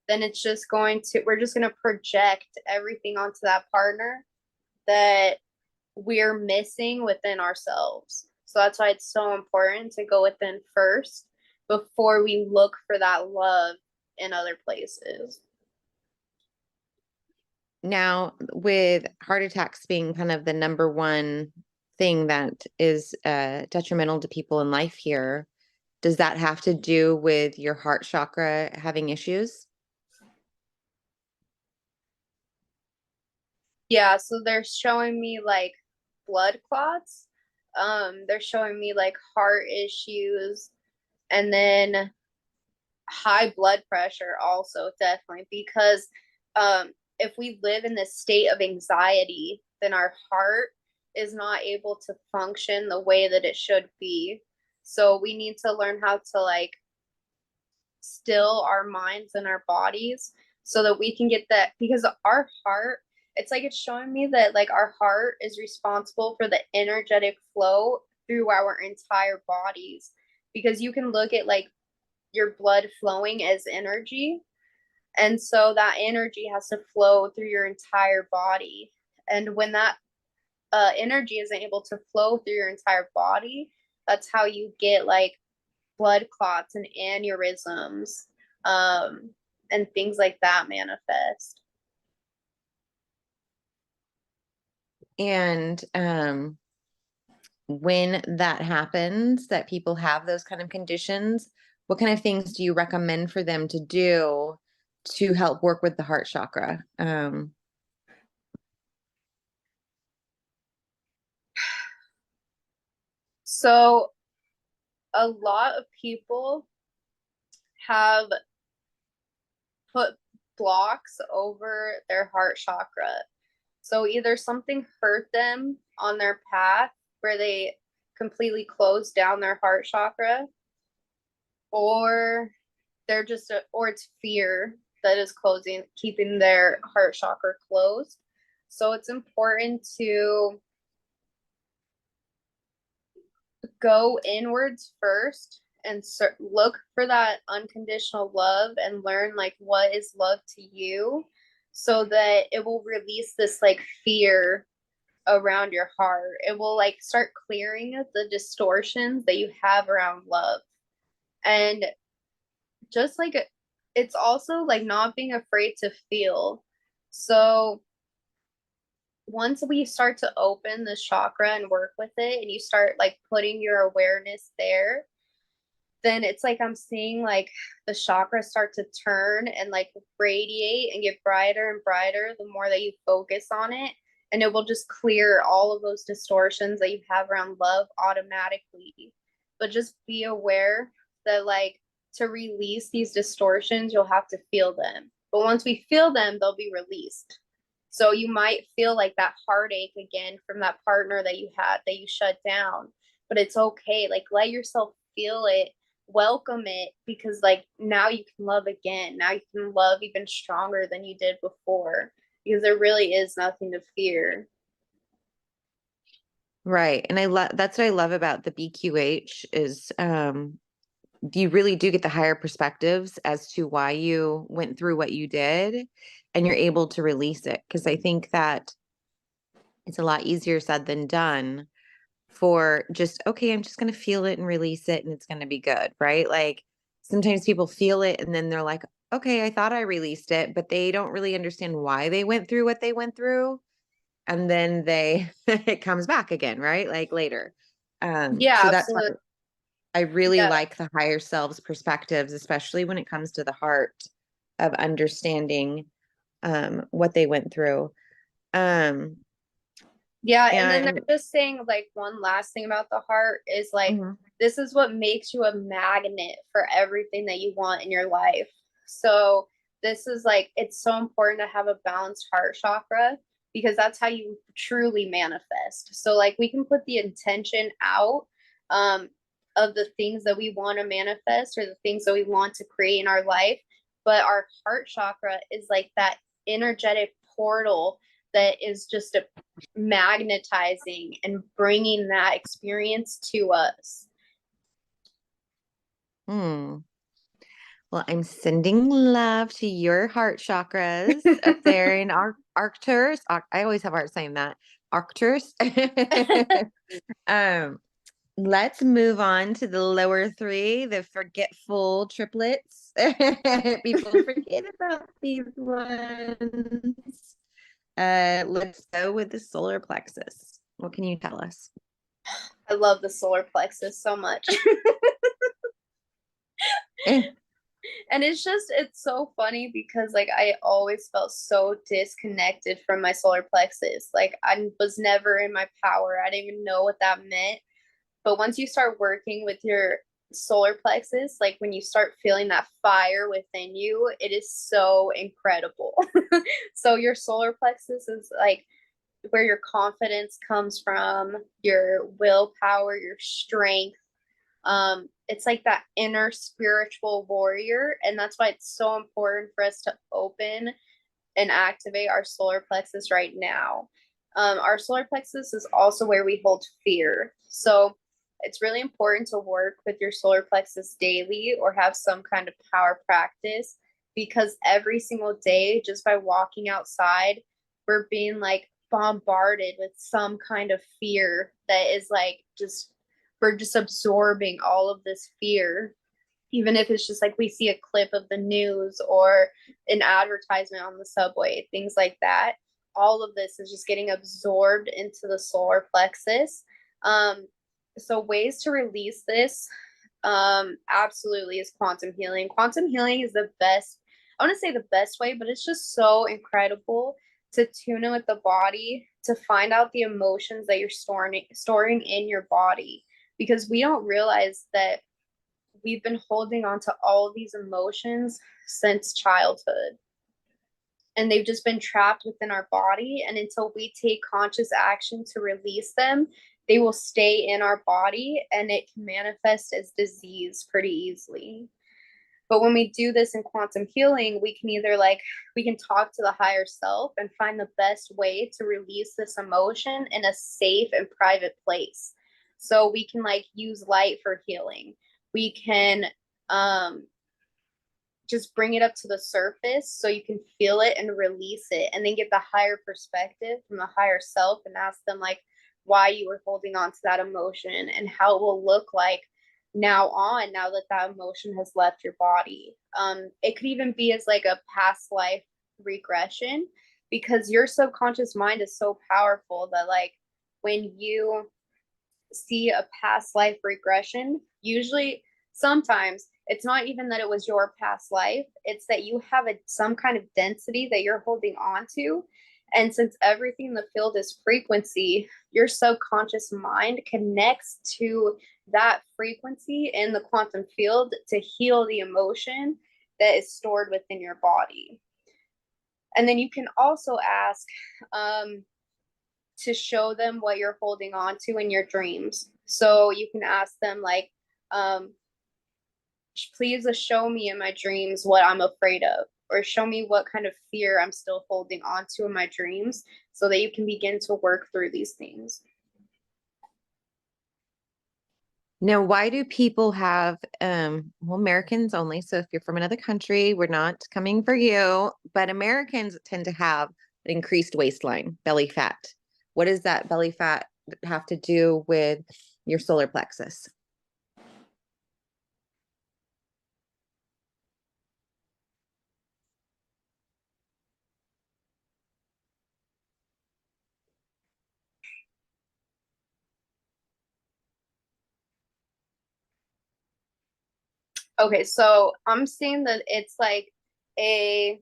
then it's just we're just going to project everything onto that partner that we're missing within ourselves. So that's why it's so important to go within first before we look for that love in other places. Now, with heart attacks being kind of the number one thing that is detrimental to people in life here, does that have to do with your heart chakra having issues? Yeah, so they're showing me like blood clots. They're showing me like heart issues and then high blood pressure also definitely because if we live in this state of anxiety, then our heart is not able to function the way that it should be. So we need to learn how to like still our minds and our bodies so that we can get that because our heart, it's like it's showing me that like our heart is responsible for the energetic flow through our entire bodies because you can look at like your blood flowing as energy. And so that energy has to flow through your entire body. And when that energy isn't able to flow through your entire body, that's how you get like blood clots and aneurysms and things like that manifest. And when that happens, that people have those kind of conditions, what kind of things do you recommend for them to do to help work with the heart chakra? So a lot of people have put blocks over their heart chakra. So either something hurt them on their path where they completely closed down their heart chakra, or or it's fear that is keeping their heart chakra closed. So it's important to go inwards first and look for that unconditional love and learn like what is love to you so that it will release this like fear around your heart. It will like start clearing the distortions that you have around love. And just like it's also like not being afraid to feel. So once we start to open the chakra and work with it and you start like putting your awareness there, then it's like I'm seeing like the chakras start to turn and like radiate and get brighter and brighter the more that you focus on it. And it will just clear all of those distortions that you have around love automatically. But just be aware that, like, to release these distortions, you'll have to feel them. But once we feel them, they'll be released. So you might feel like that heartache again from that partner that you had that you shut down, but it's okay. Like, let yourself feel it, welcome it, because like now you can love again. Now you can love even stronger than you did before, because there really is nothing to fear. Right. And I love that's what I love about the BQH is you really do get the higher perspectives as to why you went through what you did and you're able to release it. Because I think that it's a lot easier said than done for just, okay, I'm just going to feel it and release it and it's going to be good. Right. Like sometimes people feel it and then they're like, okay, I thought I released it, but they don't really understand why they went through what they went through. And then it comes back again, right? Like later. Yeah, So that's why absolutely. I really Yeah. like the higher selves perspectives, especially when it comes to the heart of understanding what they went through. Um, Yeah, and then and they're just saying like one last thing about the heart is like mhm. this is what makes you a magnet for everything that you want in your life. So this is like it's so important to have a balanced heart chakra because that's how you truly manifest. So like we can put the intention out um of the things that we want to manifest or the things that we want to create in our life, but our heart chakra is like that energetic portal that is just a magnetizing and bringing that experience to us. Hmm. Well, I'm sending love to your heart chakras up there in Arcturus. I always have hard saying that. Arcturus. um, let's move on to the lower three, the forgetful triplets. People forget about these ones. Let's go with the solar plexus. What can you tell us? I love the solar plexus so much. And it's so funny because like I always felt so disconnected from my solar plexus. Like I was never in my power. I didn't even know what that meant. But once you start working with your solar plexus, like when you start feeling that fire within you, it is so incredible. So your solar plexus is like where your confidence comes from, your willpower, your strength. It's like that inner spiritual warrior, and that's why it's so important for us to open and activate our solar plexus right now. Our solar plexus is also where we hold fear. So it's really important to work with your solar plexus daily or have some kind of power practice because every single day, just by walking outside, we're being like bombarded with some kind of fear that is like just, we're just absorbing all of this fear even if it's just like we see a clip of the news or an advertisement on the subway, things like that. All of this is just getting absorbed into the solar plexus. Um, so ways to release this absolutely is quantum healing. Quantum healing is the best, I want to say the best way, but it's just so incredible to tune in with the body to find out the emotions that you're storing in your body because we don't realize that we've been holding on to all of these emotions since childhood. And they've just been trapped within our body. And until we take conscious action to release them, they will stay in our body and it can manifest as disease pretty easily. But when we do this in quantum healing, we can either like, we can talk to the higher self and find the best way to release this emotion in a safe and private place. So we can like use light for healing. We can just bring it up to the surface so you can feel it and release it and then get the higher perspective from the higher self and ask them like why you were holding on to that emotion and how it will look like now that that emotion has left your body. It could even be as like a past life regression because your subconscious mind is so powerful that like when you see a past life regression, usually sometimes it's not even that it was your past life, it's that you have some kind of density that you're holding on to. And since everything in the field is frequency, your subconscious mind connects to that frequency in the quantum field to heal the emotion that is stored within your body. And then you can also ask to show them what you're holding on to in your dreams. So you can ask them, like, please show me in my dreams what I'm afraid of, or show me what kind of fear I'm still holding on to in my dreams, so that you can begin to work through these things. Now, why do people have, well, Americans only. So if you're from another country, we're not coming for you, but Americans tend to have an increased waistline, belly fat. What does that belly fat have to do with your solar plexus? Okay, so I'm seeing that it's a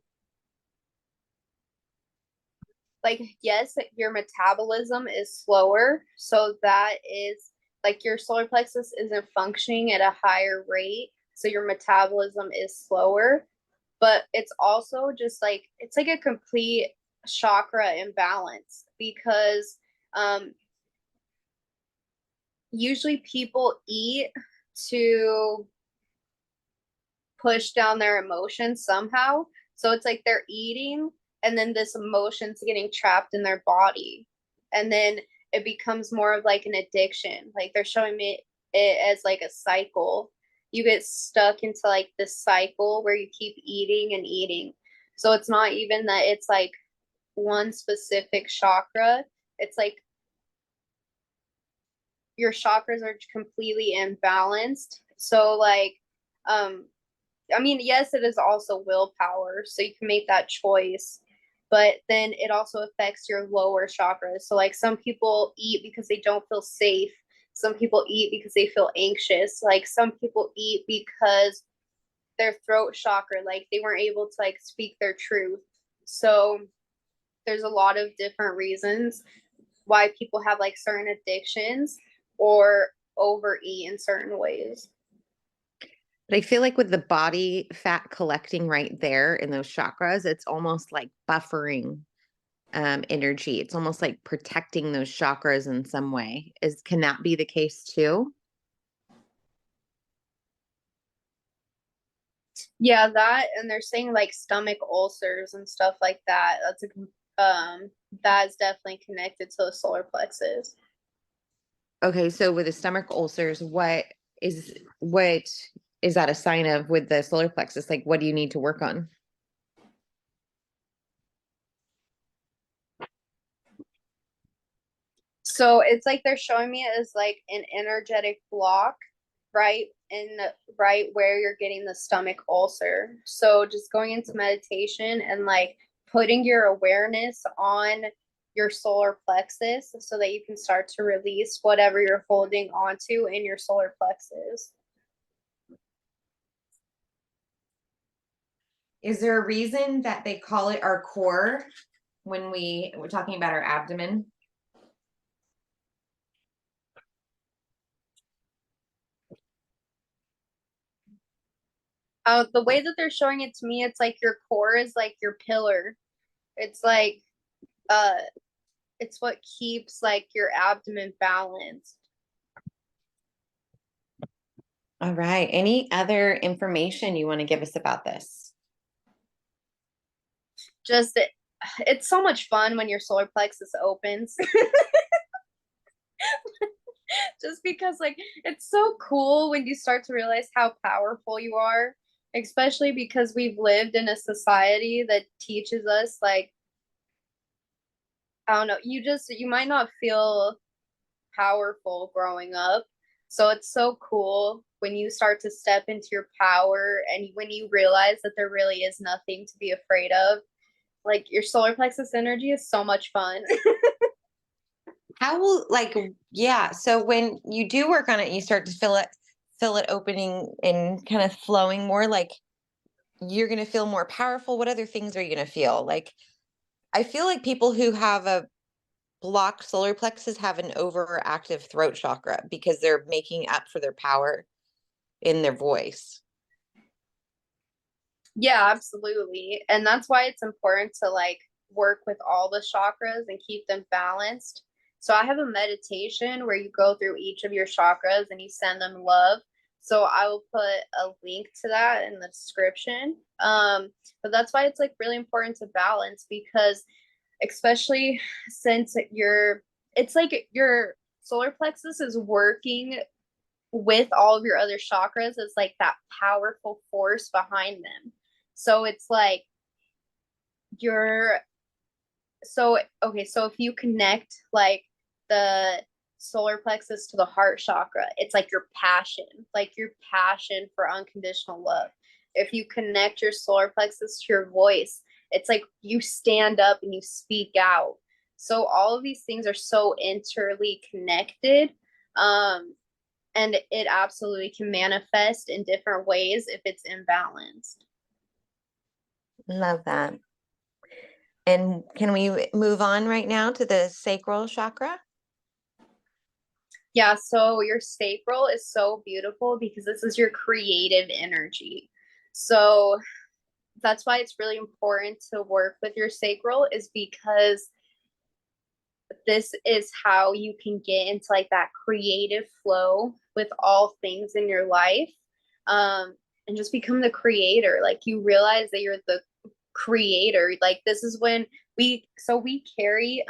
yes, your metabolism is slower, so that is like your solar plexus isn't functioning at a higher rate, so your metabolism is slower. But it's also just like it's like a complete chakra imbalance, because usually people eat to push down their emotions somehow. So it's like they're eating, and then this emotion's getting trapped in their body. And then it becomes more of like an addiction. Like they're showing me it as like a cycle. You get stuck into like this cycle where you keep eating and eating. So it's not even that it's like one specific chakra. It's like your chakras are completely imbalanced. So like I mean, yes, it is also willpower, so you can make that choice, but then it also affects your lower chakras. So, like, some people eat because they don't feel safe. Some people eat because they feel anxious. Like, some people eat because their throat chakra, like, they weren't able to, like, speak their truth. So, there's a lot of different reasons why people have, like, certain addictions or overeat in certain ways. But I feel like with the body fat collecting right there in those chakras, it's almost like buffering energy. It's almost like protecting those chakras in some way. Can that be the case too? Yeah, that, and they're saying like stomach ulcers and stuff like that. That's definitely connected to the solar plexus. Okay, so with the stomach ulcers, what is that a sign of with the solar plexus? Like, what do you need to work on? So it's like they're showing me it as like an energetic block, right? Right where you're getting the stomach ulcer. So just going into meditation and like putting your awareness on your solar plexus so that you can start to release whatever you're holding onto in your solar plexus. Is there a reason that they call it our core when we're talking about our abdomen? The way that they're showing it to me, it's like your core is like your pillar. It's like uh it's what keeps like your abdomen balanced. All right. Any other information you want to give us about this? Just it's so much fun when your solar plexus opens. Just because like it's so cool when you start to realize how powerful you are, especially because we've lived in a society that teaches us like I don't know, you might not feel powerful growing up. So it's so cool when you start to step into your power and when you realize that there really is nothing to be afraid of. Like your solar plexus energy is so much fun. How will, like, yeah. So when you do work on it, you start to feel it opening and kind of flowing more? Like you're going to feel more powerful? What other things are you going to feel? Like, I feel like people who have a blocked solar plexus have an overactive throat chakra because they're making up for their power in their voice. Yeah, absolutely. And that's why it's important to like work with all the chakras and keep them balanced. So I have a meditation where you go through each of your chakras and you send them love. So I will put a link to that in the description. But that's why it's like really important to balance, because especially since it's like your solar plexus is working with all of your other chakras as like that powerful force behind them. So it's like you're so okay, so if you connect like the solar plexus to the heart chakra, it's like your passion for unconditional love. If you connect your solar plexus to your voice, it's like you stand up and you speak out. So all of these things are so interly connected. And it absolutely can manifest in different ways if it's imbalanced. Love that. And can we move on right now to the sacral chakra? Yeah, so your sacral is so beautiful because this is your creative energy. So that's why it's really important to work with your sacral, is because this is how you can get into like that creative flow with all things in your life. And just become the creator. Like you realize that you're the creator. Like this is when we carry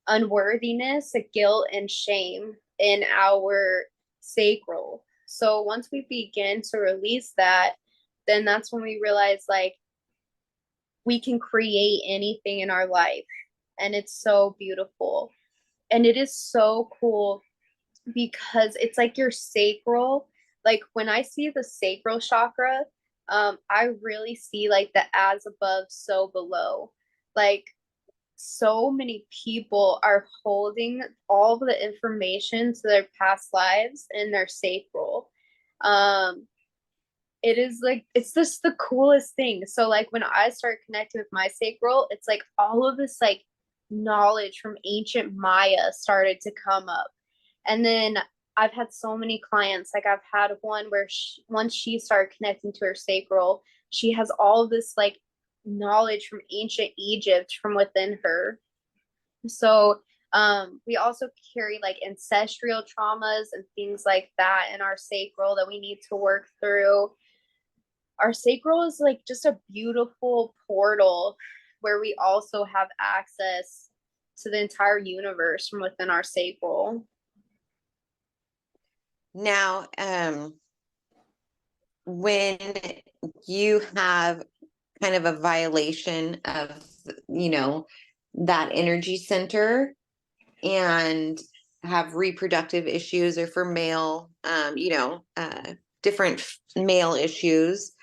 unworthiness, guilt, and shame in our sacral. So once we begin to release that, then that's when we realize like we can create anything in our life. And it's so beautiful. And it is so cool because it's like your sacral. Like when I see the sacral chakra, I really see like the as above, so below. Like so many people are holding all of the information to their past lives in their sacral. Um, it is like it's just the coolest thing. So like when I start connecting with my sacral, it's like all of this like knowledge from ancient Maya started to come up. And then I've had so many clients, like I've had one where once she started connecting to her sacral, she has all of this like knowledge from ancient Egypt from within her. So we also carry like ancestral traumas and things like that in our sacral that we need to work through. Our sacral is like just a beautiful portal where we also have access to the entire universe from within our sacral. Now, when you have kind of a violation of, you know, that energy center and have reproductive issues, or for male, different male issues,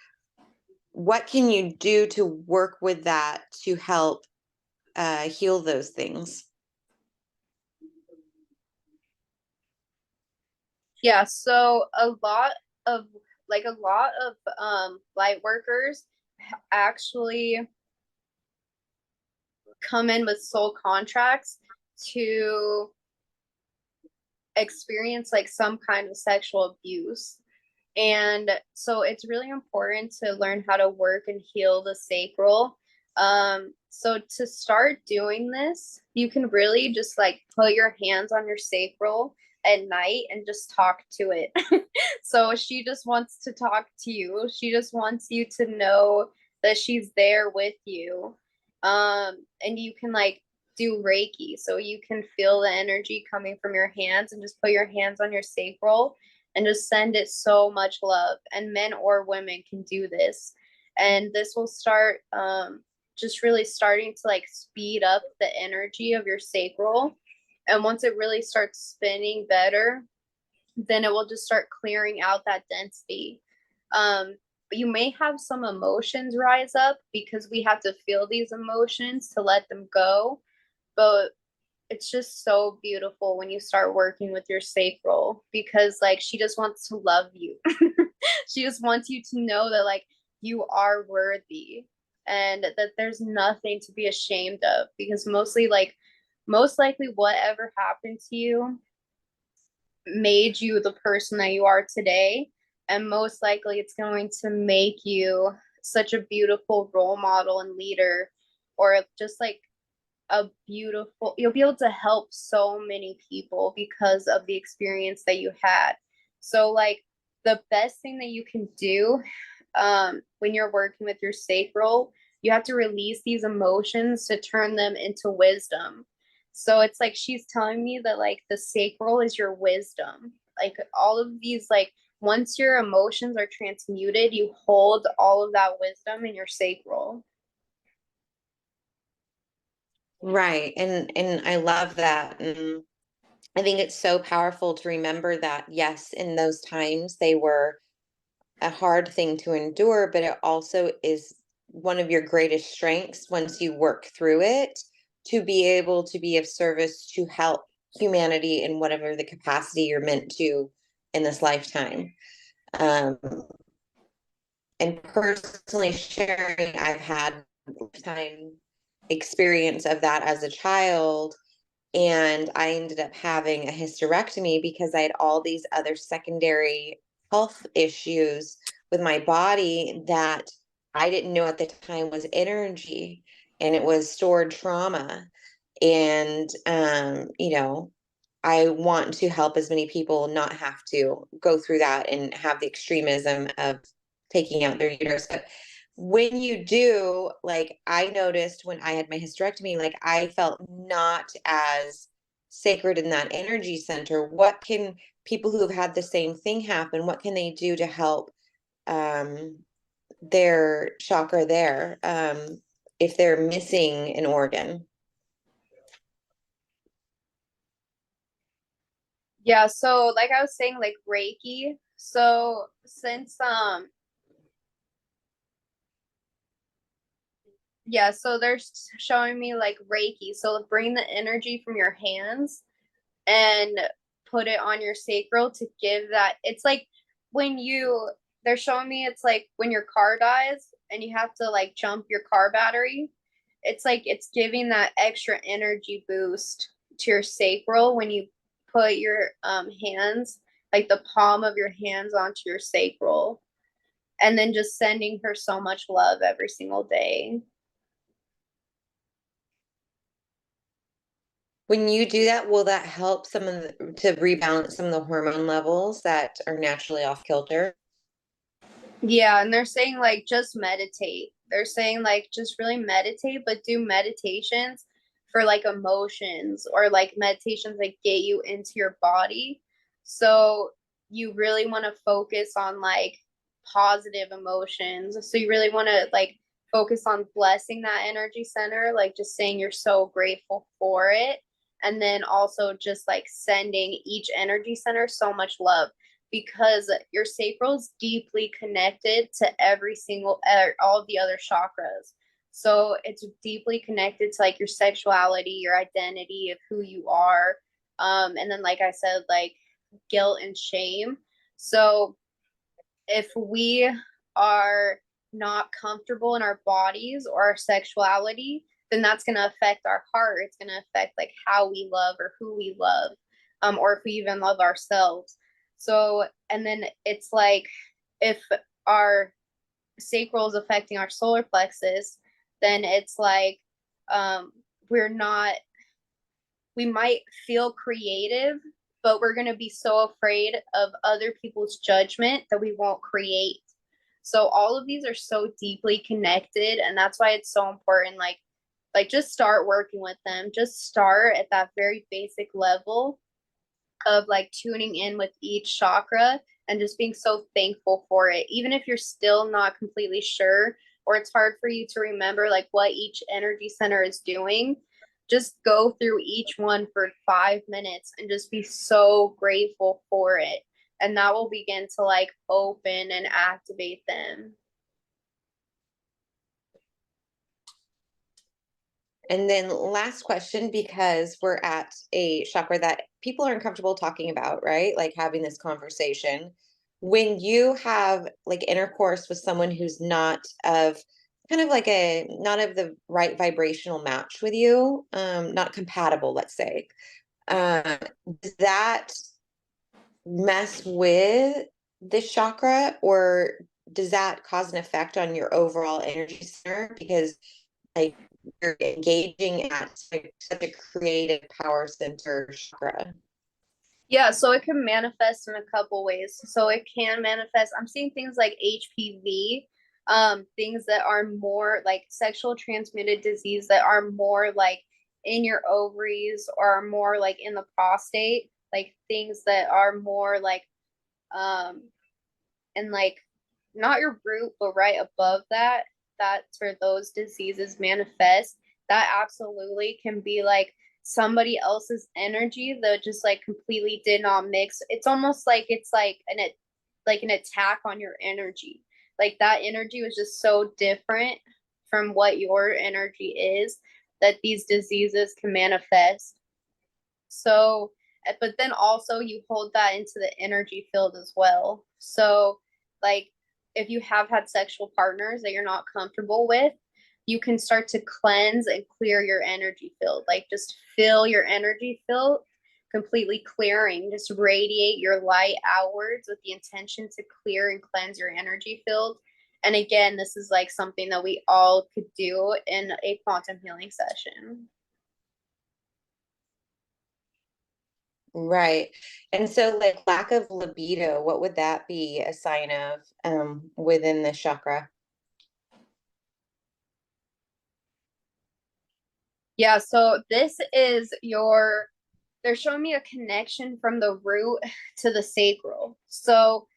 what can you do to work with that to help heal those things? Yeah, so of a lot of light workers actually come in with soul contracts to experience like some kind of sexual abuse. And so it's really important to learn how to work and heal the sacral. So to start doing this, you can really just like put your hands on your sacral at night and just talk to it. So she just wants to talk to you. She just wants you to know that she's there with you. And you can like do Reiki. So you can feel the energy coming from your hands and just put your hands on your sacral and just send it so much love. And men or women can do this. And this will start just really starting to like speed up the energy of your sacral. And once it really starts spinning better, then it will just start clearing out that density. But you may have some emotions rise up because we have to feel these emotions to let them go. But it's just so beautiful when you start working with your sacral, because like she just wants to love you. She just wants you to know that like you are worthy and that there's nothing to be ashamed of, because most likely whatever happened to you made you the person that you are today, and most likely it's going to make you such a beautiful role model and leader, or just like you'll be able to help so many people because of the experience that you had. So like the best thing that you can do when you're working with your sacral, you have to release these emotions to turn them into wisdom. So it's like she's telling me that like the sacral is your wisdom. Like all of these, like once your emotions are transmuted, you hold all of that wisdom in your sacral. Right. And I love that. And I think it's so powerful to remember that, yes, in those times they were a hard thing to endure, but it also is one of your greatest strengths once you work through it, to be able to be of service to help humanity in whatever the capacity you're meant to in this lifetime. Um, and personally sharing, I've had lifetime experience of that as a child. And I ended up having a hysterectomy because I had all these other secondary health issues with my body that I didn't know at the time was energy, and it was stored trauma. And, I want to help as many people not have to go through that and have the extremism of taking out their uterus. But when you do, like I noticed when I had my hysterectomy, like I felt not as sacred in that energy center. What can people who have had the same thing happen, what can they do to help um, their chakra there if they're missing an organ? Yeah, so like I was saying, like Reiki. So since yeah, so they're showing me like Reiki. So bring the energy from your hands and put it on your sacral to give that. It's like when you they're showing me it's like when your car dies and you have to like jump your car battery. It's like it's giving that extra energy boost to your sacral when you put your hands, like the palm of your hands onto your sacral, and then just sending her so much love every single day. When you do that, will that help to rebalance some of the hormone levels that are naturally off kilter? Yeah, and they're saying like just meditate. They're saying like just really meditate, but do meditations for like emotions, or like meditations that get you into your body. So you really want to focus on like positive emotions. So you really want to like focus on blessing that energy center, like just saying you're so grateful for it. And then also just like sending each energy center so much love, because your sacral is deeply connected to every single all of the other chakras. So it's deeply connected to like your sexuality, your identity of who you are. And then like I said, like guilt and shame. So if we are not comfortable in our bodies or our sexuality, then that's going to affect our heart. It's going to affect like how we love or who we love, or if we even love ourselves. So, and then it's like if our sacral is affecting our solar plexus, then it's like um, we're not, we might feel creative, but we're going to be so afraid of other people's judgment that we won't create. So all of these are so deeply connected, and that's why it's so important. Like just start working with them. Just start at that very basic level of like tuning in with each chakra and just being so thankful for it. Even if you're still not completely sure, or it's hard for you to remember like what each energy center is doing, just go through each one for 5 minutes and just be so grateful for it. And that will begin to like open and activate them. And then last question, because we're at a chakra that people are uncomfortable talking about, right? Like having this conversation. When you have like intercourse with someone who's not of kind of like a not of the right vibrational match with you, not compatible, let's say, uh, does that mess with this chakra, or does that cause an effect on your overall energy center? Because like you're engaging at such a creative power center chakra. Yeah, so it can manifest in a couple ways. So it can manifest, I'm seeing things like HPV, things that are more like sexual transmitted disease that are more like in your ovaries or more like in the prostate, like things that are more like um and like not your root, but right above that, that's where those diseases manifest. That absolutely can be like somebody else's energy that just like completely did not mix. It's almost like it's like an attack on your energy. Like that energy was just so different from what your energy is that these diseases can manifest. So, but then also you hold that into the energy field as well. So, like, if you have had sexual partners that you're not comfortable with, you can start to cleanse and clear your energy field. Like, just fill your energy field completely clearing, just radiate your light outwards with the intention to clear and cleanse your energy field. And again, this is like something that we all could do in a quantum healing session. Right. And so like lack of libido, what would that be a sign of within the chakra? Yeah, so this is your, they're showing me a connection from the root to the sacral. So,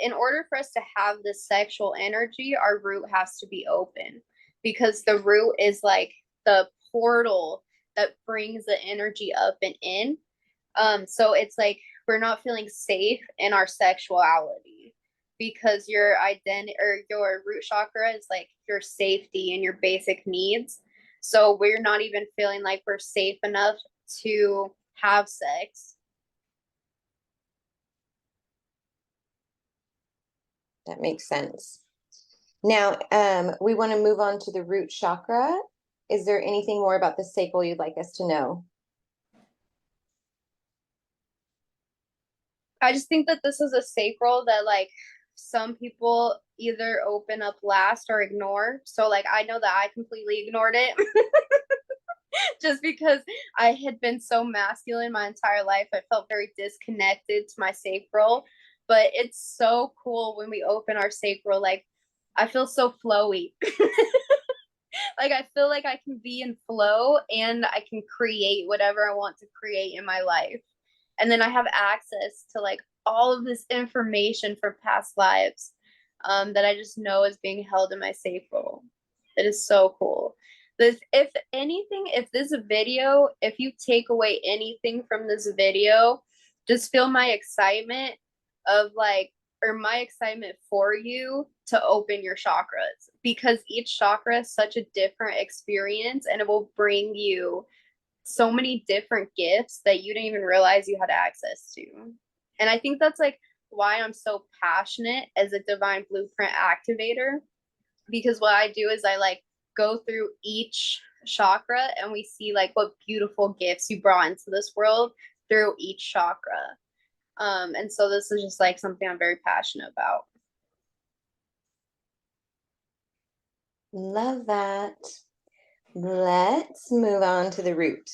in order for us to have this sexual energy, our root has to be open because the root is like the portal that brings the energy up and in. So it's like we're not feeling safe in our sexuality because your identity or your root chakra is like your safety and your basic needs. So we're not even feeling like we're safe enough to have sex. That makes sense. Now, we want to move on to the root chakra. Is there anything more about the sacral you'd like us to know? I just think that this is a sacral that like some people either open up last or ignore. So like I know that I completely ignored it. Just because I had been so masculine my entire life. I felt very disconnected to my sacral. But it's so cool when we open our sacral. Like, I feel so flowy. Like, I feel like I can be in flow and I can create whatever I want to create in my life. And then I have access to like all of this information from past lives that I just know is being held in my sacral. It is so cool. This, if anything, if this video, if you take away anything from this video, just feel my excitement of like, or my excitement for you to open your chakras because each chakra is such a different experience and it will bring you so many different gifts that you didn't even realize you had access to. And I think that's like why I'm so passionate as a divine blueprint activator because what I do is I like go through each chakra and we see like what beautiful gifts you brought into this world through each chakra. And so this is just like something I'm very passionate about. Love that. Let's move on to the root.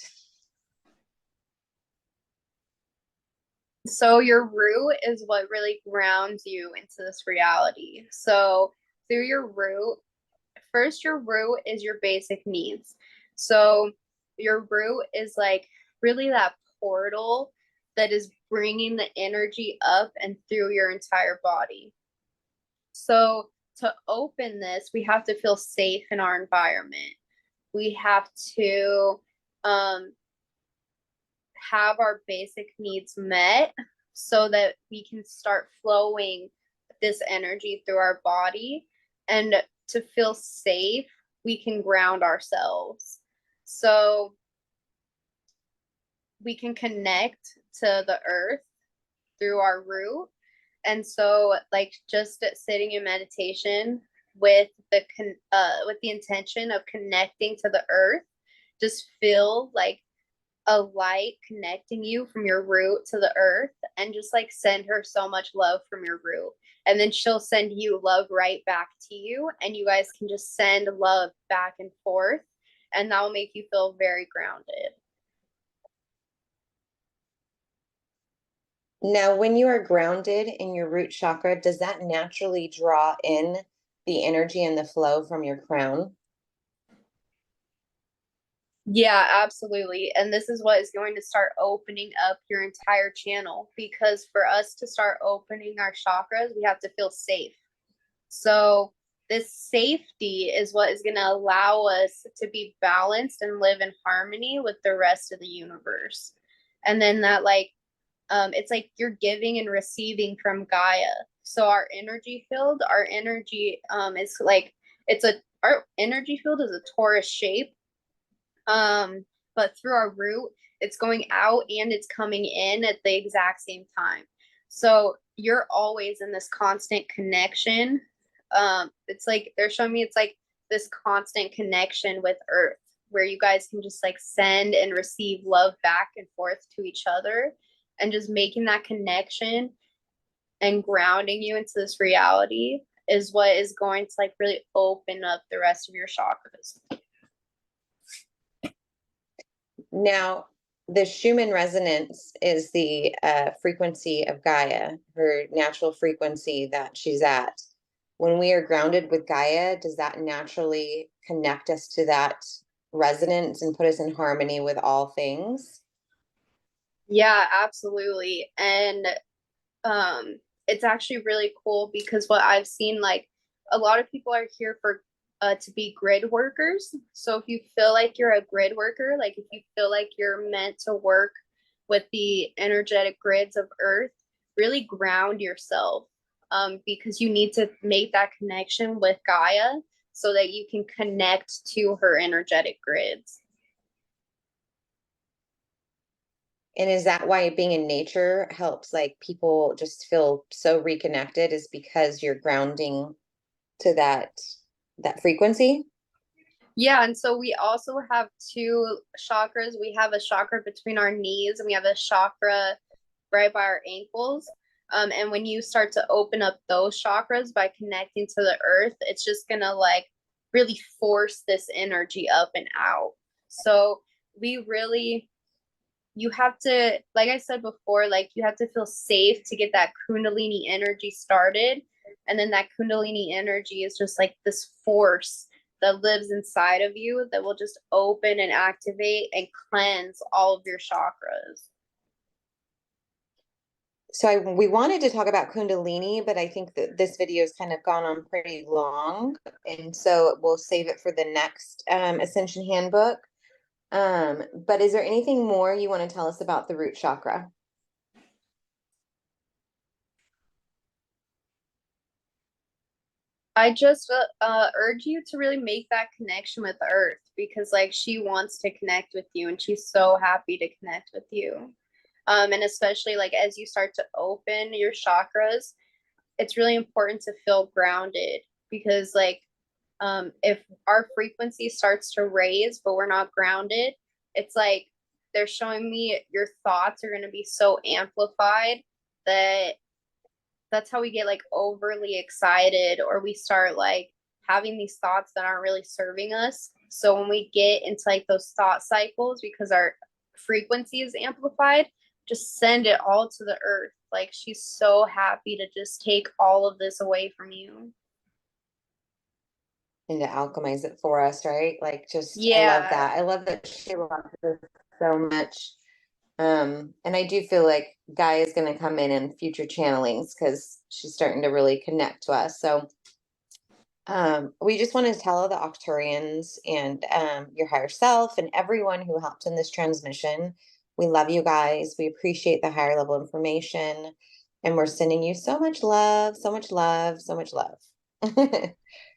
So your root is what really grounds you into this reality. So through your root, first your root is your basic needs. So your root is like really that portal that is bringing the energy up and through your entire body. So to open this, we have to feel safe in our environment. We have to um, have our basic needs met so that we can start flowing this energy through our body. And to feel safe, we can ground ourselves. So we can connect to the earth through our root. And so like just sitting in meditation with the intention of connecting to the earth, just feel like a light connecting you from your root to the earth, and just like send her so much love from your root, and then she'll send you love right back to you, and you guys can just send love back and forth, and that will make you feel very grounded. Now, when you are grounded in your root chakra, does that naturally draw in the energy and the flow from your crown? Yeah, absolutely. And this is what is going to start opening up your entire channel, because for us to start opening our chakras, we have to feel safe. So this safety is what is going to allow us to be balanced and live in harmony with the rest of the universe. And then that like it's like you're giving and receiving from Gaia. So our energy field, our energy is like our energy field is a torus shape. But through our root, it's going out and it's coming in at the exact same time. So you're always in this constant connection. It's like they're showing me it's like this constant connection with Earth, where you guys can just like send and receive love back and forth to each other, and just making that connection and grounding you into this reality is what is going to like really open up the rest of your chakras. Now, the Schumann resonance is the frequency of Gaia, her natural frequency that she's at. When we are grounded with Gaia, does that naturally connect us to that resonance and put us in harmony with all things? Yeah, absolutely. And it's actually really cool because what I've seen, like a lot of people are here for to be grid workers. So if you feel like you're a grid worker, like if you feel like you're meant to work with the energetic grids of Earth, really ground yourself, because you need to make that connection with Gaia so that you can connect to her energetic grids. And is that why being in nature helps like people just feel so reconnected, is because you're grounding to that frequency? Yeah, and so we also have two chakras. We have a chakra between our knees, and we have a chakra right by our ankles. And when you start to open up those chakras by connecting to the earth, it's just gonna like really force this energy up and out. So we really, you have to, like I said before, like you have to feel safe to get that Kundalini energy started. And then that Kundalini energy is just like this force that lives inside of you that will just open and activate and cleanse all of your chakras. So we wanted to talk about Kundalini, but I think that this video has kind of gone on pretty long, and so we'll save it for the next Ascension Handbook. But is there anything more you want to tell us about the root chakra? I just urge you to really make that connection with the earth, because like she wants to connect with you and she's so happy to connect with you. And especially like as you start to open your chakras, it's really important to feel grounded, because like if our frequency starts to raise but we're not grounded, it's like they're showing me your thoughts are going to be so amplified that that's how we get like overly excited, or we start like having these thoughts that aren't really serving us. So when we get into like those thought cycles because our frequency is amplified, just send it all to the earth. Like she's so happy to just take all of this away from you. And to alchemize it for us, right? Like just I love Yeah, that. I love that she loves this so much. And I do feel like Guy is going to come in future channelings because she's starting to really connect to us. So we just want to tell the Octurians and your higher self and everyone who helped in this transmission. We love you guys. We appreciate the higher level information. And we're sending you so much love, so much love, so much love.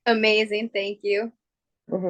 amazing. Thank you. Mhm.